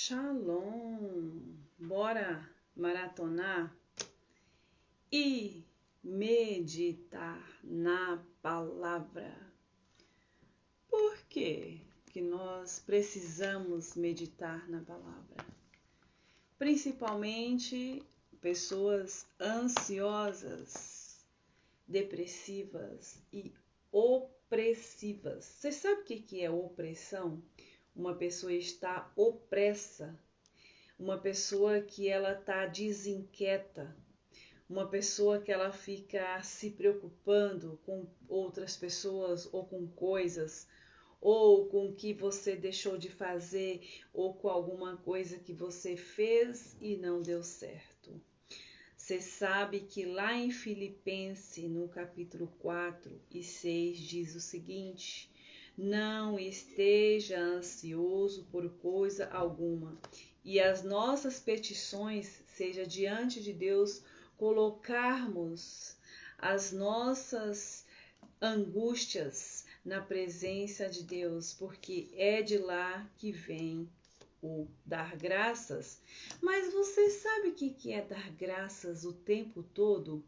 Shalom! Bora maratonar e meditar na palavra. Por que nós precisamos meditar na palavra? Principalmente pessoas ansiosas, depressivas e opressivas. Você sabe o que é opressão? Uma pessoa está opressa, uma pessoa que ela está desinquieta, uma pessoa que ela fica se preocupando com outras pessoas ou com coisas, ou com o que você deixou de fazer, ou com alguma coisa que você fez e não deu certo. Você sabe que lá em Filipenses, no capítulo 4 e 6, diz o seguinte: não esteja ansioso por coisa alguma, e as nossas petições seja diante de Deus colocarmos as nossas angústias na presença de Deus, porque é de lá que vem o dar graças. Mas você sabe o que é dar graças o tempo todo?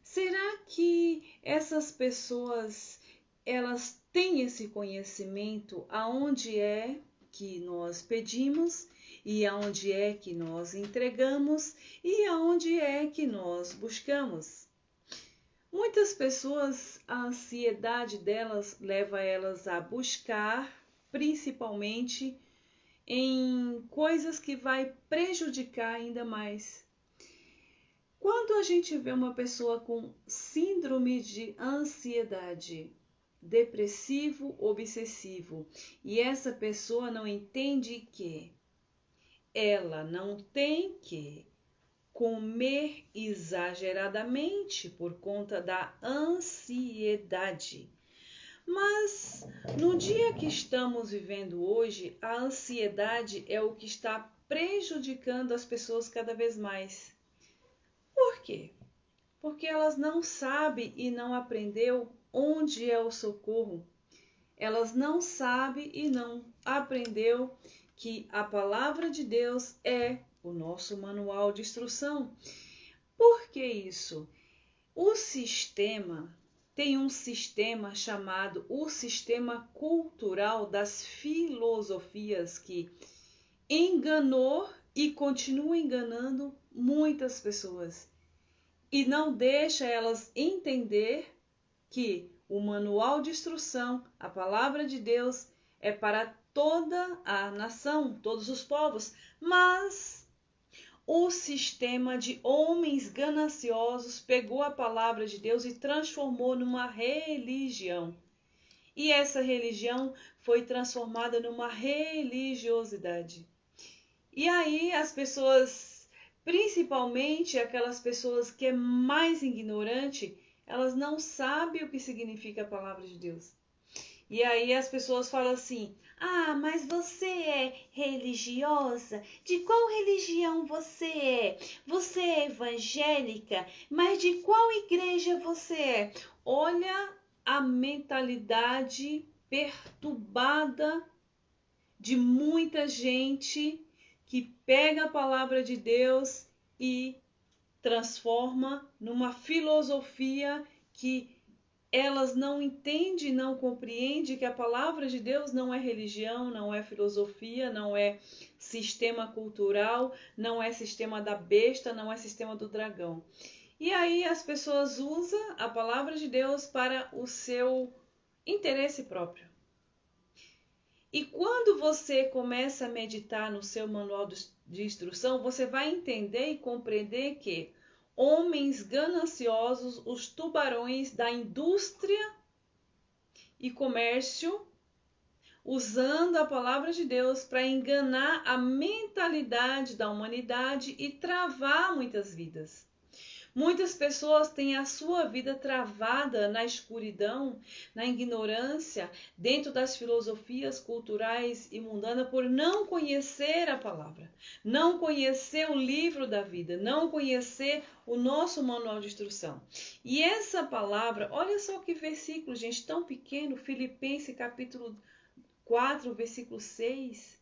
Será que essas pessoas elas têm esse conhecimento aonde é que nós pedimos e aonde é que nós entregamos e aonde é que nós buscamos? Muitas pessoas, a ansiedade delas leva elas a buscar, principalmente em coisas que vai prejudicar ainda mais. Quando a gente vê uma pessoa com síndrome de ansiedade, depressivo, obsessivo, e essa pessoa não entende que ela não tem que comer exageradamente por conta da ansiedade. Mas no dia que estamos vivendo hoje, a ansiedade é o que está prejudicando as pessoas cada vez mais. Por quê? Porque elas não sabem e não aprendeu onde é o socorro. Elas não sabem e não aprendeu que a palavra de Deus é o nosso manual de instrução. Por que isso? O sistema tem um sistema chamado o sistema cultural das filosofias que enganou e continua enganando muitas pessoas e não deixa elas entender que o manual de instrução, a palavra de Deus, é para toda a nação, todos os povos, mas o sistema de homens gananciosos pegou a palavra de Deus e transformou numa religião. E essa religião foi transformada numa religiosidade. E aí as pessoas, principalmente aquelas pessoas que é mais ignorante, elas não sabem o que significa a palavra de Deus. E aí as pessoas falam assim: ah, mas você é religiosa? De qual religião você é? Você é evangélica? Mas de qual igreja você é? Olha a mentalidade perturbada de muita gente que pega a palavra de Deus e transforma numa filosofia que elas não entendem, não compreendem que a palavra de Deus não é religião, não é filosofia, não é sistema cultural, não é sistema da besta, não é sistema do dragão. E aí as pessoas usam a palavra de Deus para o seu interesse próprio. E quando você começa a meditar no seu manual de instrução, você vai entender e compreender que homens gananciosos, os tubarões da indústria e comércio, usando a palavra de Deus para enganar a mentalidade da humanidade e travar muitas vidas. Muitas pessoas têm a sua vida travada na escuridão, na ignorância, dentro das filosofias culturais e mundanas por não conhecer a palavra, não conhecer o livro da vida, não conhecer o nosso manual de instrução. E essa palavra, olha só que versículo, gente, tão pequeno, Filipenses capítulo 4, versículo 6.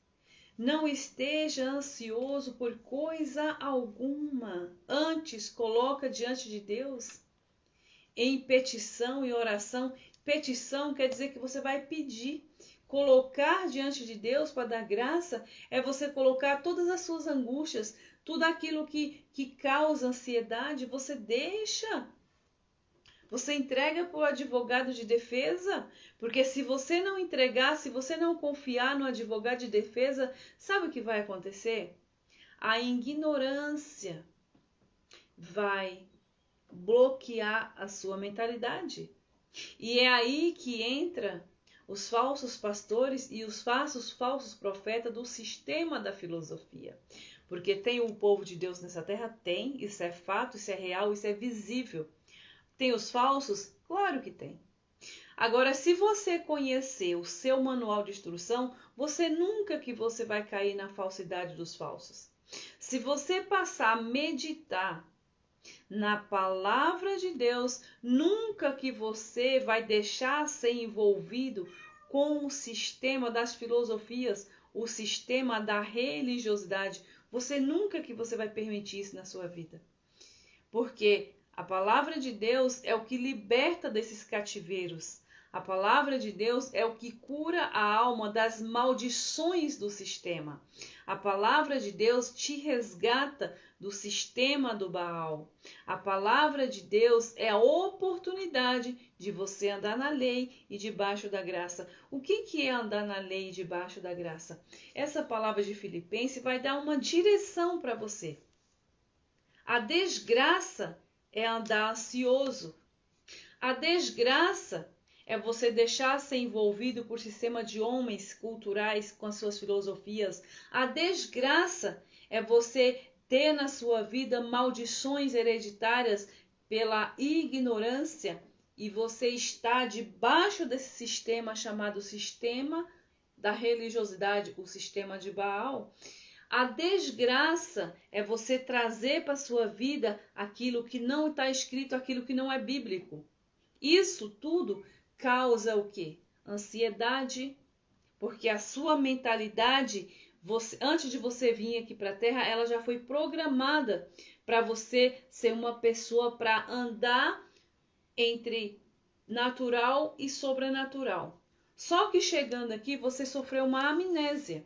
Não esteja ansioso por coisa alguma. Antes, coloca diante de Deus em petição e oração. Petição quer dizer que você vai pedir. Colocar diante de Deus para dar graça é você colocar todas as suas angústias, tudo aquilo que causa ansiedade, você deixa. Você entrega para o advogado de defesa, porque se você não entregar, se você não confiar no advogado de defesa, sabe o que vai acontecer? A ignorância vai bloquear a sua mentalidade. E é aí que entra os falsos pastores e os falsos profetas do sistema da filosofia. Porque tem o povo de Deus nessa terra? Tem, isso é fato, isso é real, isso é visível. Tem os falsos? Claro que tem. Agora, se você conhecer o seu manual de instrução, você nunca que você vai cair na falsidade dos falsos. Se você passar a meditar na palavra de Deus, nunca que você vai deixar ser envolvido com o sistema das filosofias, o sistema da religiosidade. Você nunca que você vai permitir isso na sua vida. Porque a palavra de Deus é o que liberta desses cativeiros. A palavra de Deus é o que cura a alma das maldições do sistema. A palavra de Deus te resgata do sistema do Baal. A palavra de Deus é a oportunidade de você andar na lei e debaixo da graça. O que é andar na lei e debaixo da graça? Essa palavra de Filipenses vai dar uma direção para você. A desgraça é andar ansioso. A desgraça é você deixar ser envolvido por sistema de homens culturais com as suas filosofias. A desgraça é você ter na sua vida maldições hereditárias pela ignorância e você está debaixo desse sistema chamado sistema da religiosidade, o sistema de Baal. A desgraça é você trazer para a sua vida aquilo que não está escrito, aquilo que não é bíblico. Isso tudo causa o quê? Ansiedade, porque a sua mentalidade, antes de você vir aqui para a Terra, ela já foi programada para você ser uma pessoa para andar entre natural e sobrenatural. Só que chegando aqui, você sofreu uma amnésia.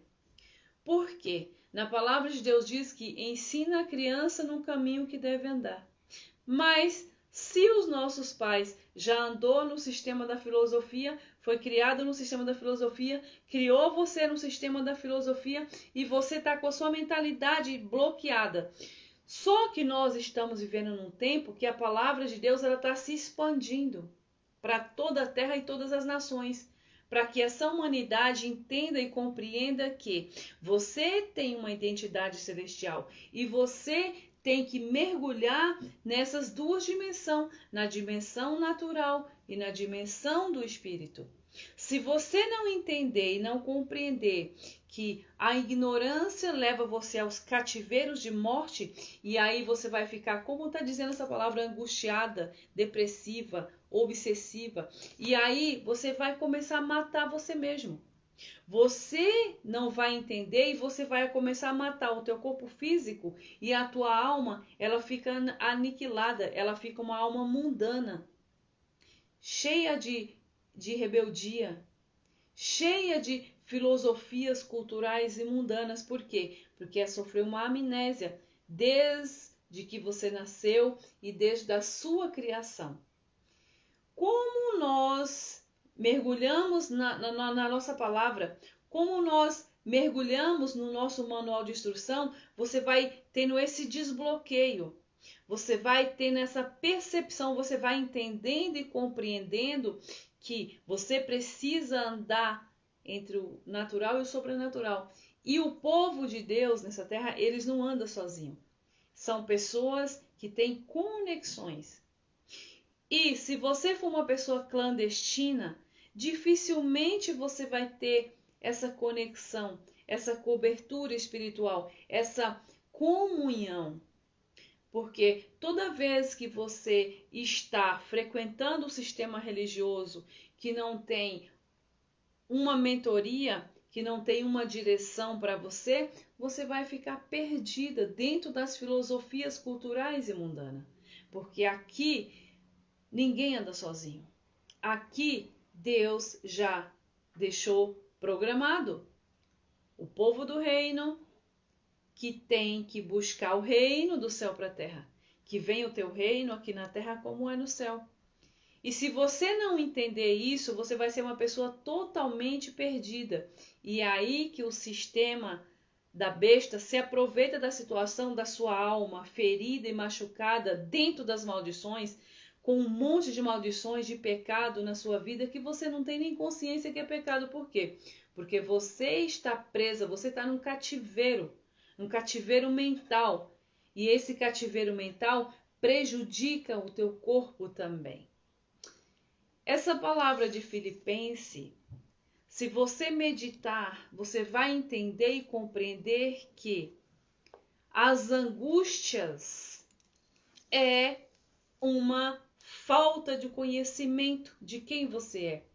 Por quê? Na palavra de Deus diz que ensina a criança no caminho que deve andar. Mas se os nossos pais já andou no sistema da filosofia, foi criado no sistema da filosofia, criou você no sistema da filosofia e você está com a sua mentalidade bloqueada. Só que nós estamos vivendo num tempo que a palavra de Deus está se expandindo para toda a terra e todas as nações, para que essa humanidade entenda e compreenda que você tem uma identidade celestial e você tem que mergulhar nessas duas dimensões, na dimensão natural e na dimensão do espírito. Se você não entender e não compreender que a ignorância leva você aos cativeiros de morte, e aí você vai ficar, como está dizendo essa palavra, angustiada, depressiva, obsessiva, e aí você vai começar a matar você mesmo. Você não vai entender e você vai começar a matar o teu corpo físico e a tua alma, ela fica aniquilada, ela fica uma alma mundana, cheia de rebeldia, cheia de filosofias culturais e mundanas. Por quê? Porque sofreu uma amnésia desde que você nasceu e desde a sua criação. Como nós mergulhamos na nossa palavra, como nós mergulhamos no nosso manual de instrução, você vai tendo esse desbloqueio. Você vai tendo essa percepção, você vai entendendo e compreendendo que você precisa andar entre o natural e o sobrenatural. E o povo de Deus nessa terra, eles não andam sozinhos. São pessoas que têm conexões. E se você for uma pessoa clandestina, dificilmente você vai ter essa conexão, essa cobertura espiritual, essa comunhão. Porque toda vez que você está frequentando o sistema religioso que não tem uma mentoria, que não tem uma direção para você, você vai ficar perdida dentro das filosofias culturais e mundanas. Porque aqui ninguém anda sozinho. Aqui Deus já deixou programado o povo do reino que tem que buscar o reino do céu para a terra. Que venha o teu reino aqui na terra como é no céu. E se você não entender isso, você vai ser uma pessoa totalmente perdida. E é aí que o sistema da besta se aproveita da situação da sua alma ferida e machucada dentro das maldições, com um monte de maldições de pecado na sua vida que você não tem nem consciência que é pecado. Por quê? Porque você está presa, você está num cativeiro mental. E esse cativeiro mental prejudica o teu corpo também. Essa palavra de Filipenses, se você meditar, você vai entender e compreender que as angústias é uma falta de conhecimento de quem você é.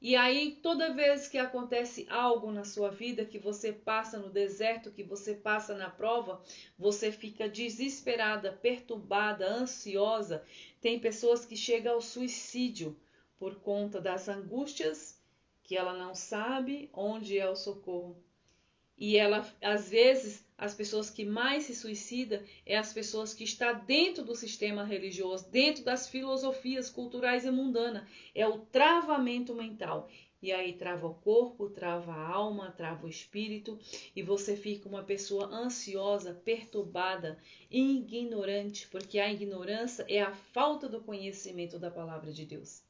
E aí, toda vez que acontece algo na sua vida, que você passa no deserto, que você passa na prova, você fica desesperada, perturbada, ansiosa. Tem pessoas que chegam ao suicídio por conta das angústias, que ela não sabe onde é o socorro. E ela, às vezes, as pessoas que mais se suicidam é as pessoas que estão dentro do sistema religioso, dentro das filosofias culturais e mundanas. É o travamento mental. E aí trava o corpo, trava a alma, trava o espírito, e você fica uma pessoa ansiosa, perturbada, ignorante, porque a ignorância é a falta do conhecimento da palavra de Deus.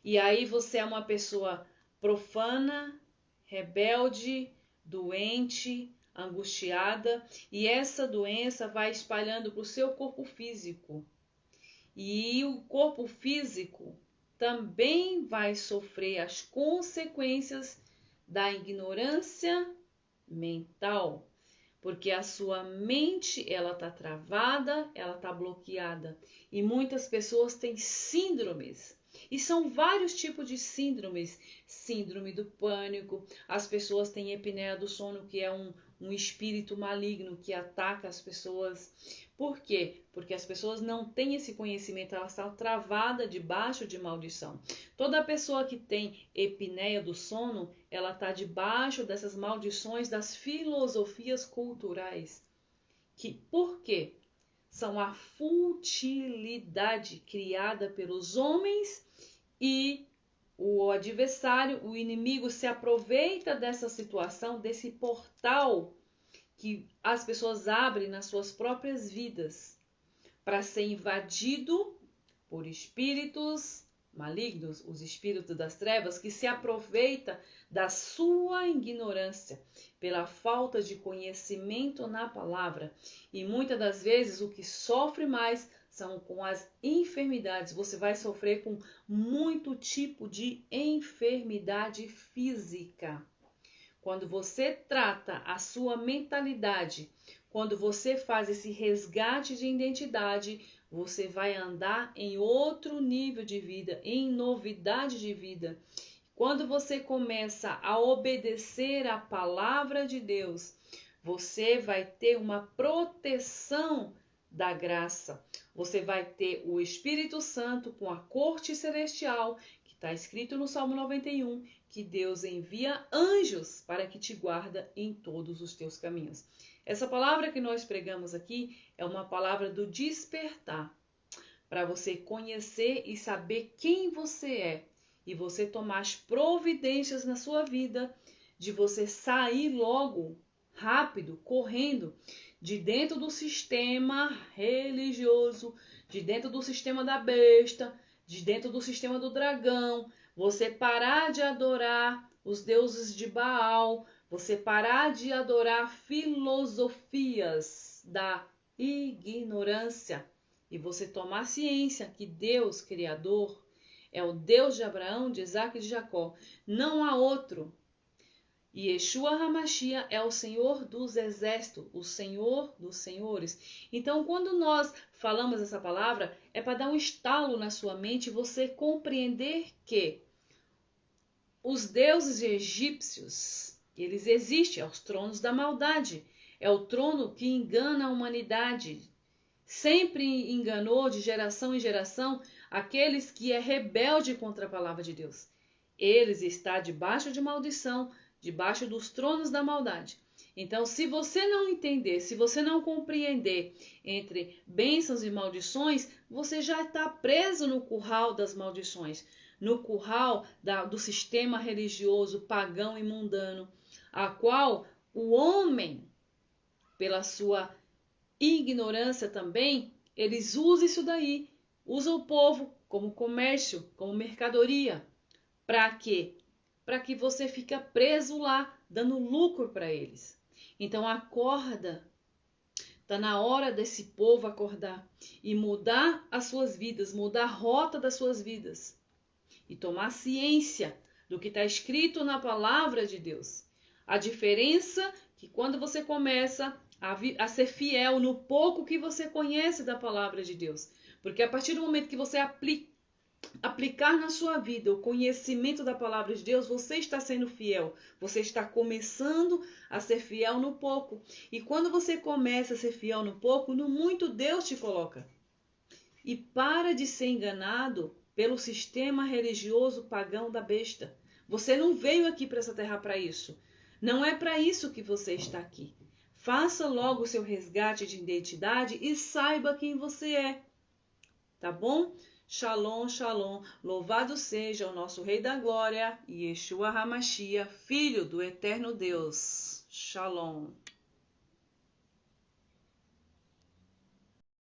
E aí você é uma pessoa profana, rebelde, doente, angustiada, e essa doença vai espalhando para o seu corpo físico. E o corpo físico também vai sofrer as consequências da ignorância mental, porque a sua mente ela está travada, ela está bloqueada, e muitas pessoas têm síndromes. E são vários tipos de síndromes. Síndrome do pânico, as pessoas têm apneia do sono, que é um espírito maligno que ataca as pessoas. Por quê? Porque as pessoas não têm esse conhecimento, elas estão travadas debaixo de maldição. Toda pessoa que tem apneia do sono, ela está debaixo dessas maldições das filosofias culturais. Por quê? São a futilidade criada pelos homens e o adversário, o inimigo, se aproveita dessa situação, desse portal que as pessoas abrem nas suas próprias vidas para ser invadido por espíritos malignos, os espíritos das trevas, que se aproveita da sua ignorância, pela falta de conhecimento na palavra. E muitas das vezes o que sofre mais são com as enfermidades. Você vai sofrer com muito tipo de enfermidade física. Quando você trata a sua mentalidade, quando você faz esse resgate de identidade, você vai andar em outro nível de vida, em novidade de vida. Quando você começa a obedecer a palavra de Deus, você vai ter uma proteção da graça. Você vai ter o Espírito Santo com a corte celestial, que está escrito no Salmo 91, que Deus envia anjos para que te guarda em todos os teus caminhos. Essa palavra que nós pregamos aqui é uma palavra do despertar, para você conhecer e saber quem você é, e você tomar as providências na sua vida, de você sair logo, rápido, correndo, de dentro do sistema religioso, de dentro do sistema da besta, de dentro do sistema do dragão, você parar de adorar os deuses de Baal, você parar de adorar filosofias da ignorância e você tomar ciência que Deus, Criador, é o Deus de Abraão, de Isaac e de Jacó. Não há outro. E Yeshua HaMashiach é o Senhor dos exércitos, o Senhor dos senhores. Então, quando nós falamos essa palavra, é para dar um estalo na sua mente e você compreender que os deuses egípcios, eles existem, os tronos da maldade. É o trono que engana a humanidade. Sempre enganou de geração em geração aqueles que é rebelde contra a palavra de Deus. Eles estão debaixo de maldição, debaixo dos tronos da maldade. Então, se você não entender, se você não compreender entre bênçãos e maldições, você já está preso no curral das maldições, no curral do sistema religioso pagão e mundano, a qual o homem, pela sua ignorância também, eles usam isso daí, usam o povo como comércio, como mercadoria. Para quê? Para que você fique preso lá, dando lucro para eles. Então acorda, está na hora desse povo acordar e mudar as suas vidas, mudar a rota das suas vidas e tomar ciência do que está escrito na palavra de Deus. A diferença é que quando você começa a ser fiel no pouco que você conhece da palavra de Deus, porque a partir do momento que você aplicar na sua vida o conhecimento da palavra de Deus, você está sendo fiel. Você está começando a ser fiel no pouco. E quando você começa a ser fiel no pouco, no muito Deus te coloca. E para de ser enganado pelo sistema religioso pagão da besta. Você não veio aqui para essa terra para isso. Não é para isso que você está aqui. Faça logo o seu resgate de identidade e saiba quem você é. Tá bom? Shalom, shalom, louvado seja o nosso Rei da Glória, Yeshua HaMashiach, Filho do Eterno Deus. Shalom.